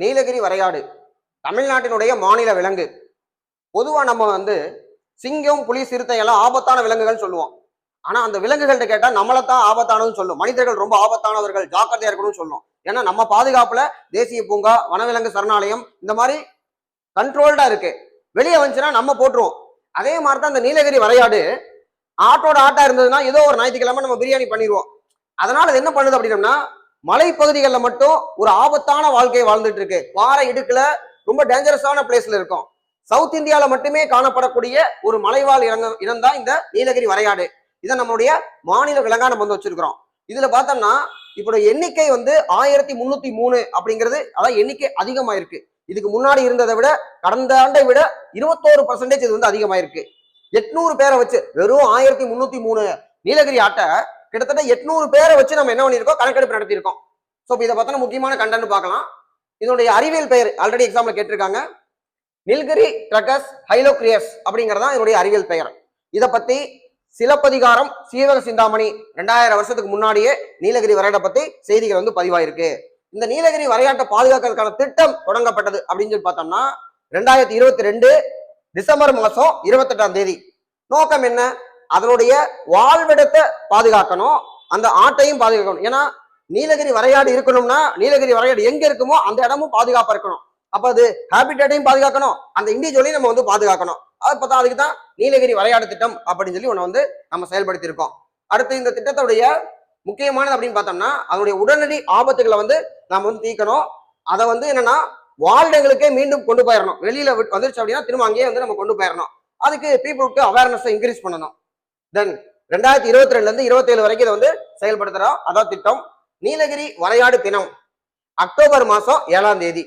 நீலகிரி வரையாடு தமிழ்நாட்டினுடைய மாநில விலங்கு. பொதுவா நம்ம சிங்கம், புலி, சிறுத்தை எல்லாம் ஆபத்தான விலங்குகள் சொல்லுவோம். ஆனா அந்த விலங்குகள்கிட்ட கேட்டா நம்மளைத்தான் ஆபத்தானதுன்னு சொல்லும். மனிதர்கள் ரொம்ப ஆபத்தானவர்கள், ஜாக்கிரதையா இருக்கணும்னு சொல்லும். ஏன்னா நம்ம பாதுகாப்புல தேசிய பூங்கா, வனவிலங்கு சரணாலயம் இந்த மாதிரி கண்ட்ரோல்டா இருக்கு. வெளியே வந்துச்சுன்னா நம்ம போட்டுருவோம். அதே மாதிரிதான் இந்த நீலகிரி வரையாடு ஆட்டோட ஆட்டா இருந்ததுன்னா ஏதோ ஒரு ஞாயிற்றுக்கிழமை நம்ம பிரியாணி பண்ணிடுவோம். அதனால அது என்ன பண்ணுது அப்படின்னா, மலைப்பகுதிகளில் மட்டும் ஒரு ஆபத்தான வாழ்க்கையை வாழ்ந்துட்டு இருக்கு. பாறை இடுக்குல ரொம்ப டேஞ்சரஸான பிளேஸ்ல இருக்கும். சவுத் இந்தியாவில மட்டுமே காணப்படக்கூடிய ஒரு மலைவாழ் இனம் தான் இந்த நீலகிரி வரையாடு. இதை நம்மளுடைய மாநில விலங்கா நம்ம வச்சிருக்கிறோம். இதுல பார்த்தோம்னா இப்ப எண்ணிக்கை 1303 அப்படிங்கிறது, அதான் எண்ணிக்கை அதிகமாயிருக்கு. இதுக்கு முன்னாடி இருந்ததை விட கடந்த ஆண்டை விட 21% இது அதிகமாயிருக்கு. 800 பேரை வச்சு வெறும் 1303 நீலகிரி ஆட்டை கிட்டத்தட்ட 800 பேரை வச்சு நம்ம என்ன பண்ணிருக்கோம், கணக்கெடுப்பு நடத்தியிருக்கோம். ஸோ இதை பார்த்தா முக்கியமான கண்டென்ட் பார்க்கலாம். இதனுடைய அறிவியல் பெயர் ஆல்ரெடி எக்ஸாம்ல கேட்டிருக்காங்க. நில்கிரி ட்ரகஸ் ஹைலோக்ரியஸ் அப்படிங்கறதான் இதனுடைய அறிவியல் பெயர். இதை பத்தி சிலப்பதிகாரம், சீவக சிந்தாமணி 2000 வருஷத்துக்கு முன்னாடியே நீலகிரி வரையாட்டை பத்தி செய்திகள் பதிவாயிருக்கு. இந்த நீலகிரி வரையாட்டை பாதுகாக்கிறதுக்கான திட்டம் தொடங்கப்பட்டது அப்படின்னு சொல்லி பார்த்தோம்னா 2022 டிசம்பர் மாசம் 28ஆம் தேதி. நோக்கம் என்ன? அதனுடைய வாழ்விடத்தை பாதுகாக்கணும், அந்த ஆட்டையும் பாதுகாக்கணும். ஏன்னா நீலகிரி வரையாடு இருக்கணும்னா நீலகிரி வரையாடு எங்க இருக்குமோ அந்த இடமும் பாதுகாப்பா இருக்கணும். அப்ப அது ஹேபிட்டேட்டையும் பாதுகாக்கணும், அந்த இண்டிவிஜுவலையும் நம்ம பாதுகாக்கணும். அதுக்கு தான் நீலகிரி வரையாடு திட்டம் அப்படின்னு சொல்லி ஒண்ணு நம்ம செயல்படுத்தி இருக்கோம். அடுத்து இந்த திட்டத்துடைய முக்கியமானது அப்படின்னு பார்த்தோம்னா அதனுடைய உடனடி ஆபத்துகளை நாம தீர்க்கணும். அதை என்னன்னா வாழ்டங்களுக்கே மீண்டும் கொண்டு போயிடணும். வெளியில வந்துருச்சு அப்படின்னா திரும்ப அங்கேயே நம்ம கொண்டு போயிடணும். அதுக்கு பீப்புளுக்கு அவேர்னஸ் இன்க்ரீஸ் பண்ணணும். தென் 2022 இருந்து 27 வரைக்கும் இதை செயல்படுத்துறோம். அதான் திட்டம். நீலகிரி வரையாடு தினம் அக்டோபர் மாசம் 7ஆம் தேதி.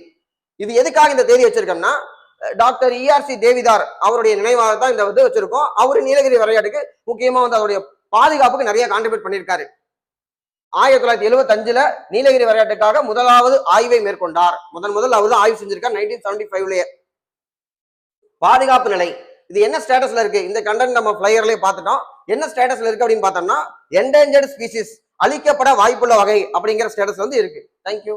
இது எதுக்காக இந்த தேதி வச்சிருக்கோம்னா டாக்டர் ERC தேவிதார் அவருடைய நினைவாக தான் இந்த வச்சிருக்கோம். அவரு நீலகிரி வரையாடுக்கு முக்கியமா அவருடைய பாதுகாப்புக்கு நிறைய கான்ட்ரிபியூட் பண்ணியிருக்காரு. 1975 நீலகிரி வரையாட்டுக்காக முதலாவது ஆய்வை மேற்கொண்டார். முதல் அவர் தான் ஆய்வு செஞ்சிருக்கார் 1975. பாதுகாப்பு நிலை இது என்ன ஸ்டேட்டஸ்ல இருக்கு? இந்த கண்டென்ட் நம்ம ஃபிளையர்லயே பார்த்துட்டோம். என்ன ஸ்டேட்டஸ்ல இருக்கு அப்படின்னு பார்த்தோம்னா என்டேஞ்சர்ட் ஸ்பீசிஸ், அழிக்கப்பட வாய்ப்புள்ள வகை அப்படிங்கிற ஸ்டேட்டஸ் இருக்கு. தேங்க்யூ.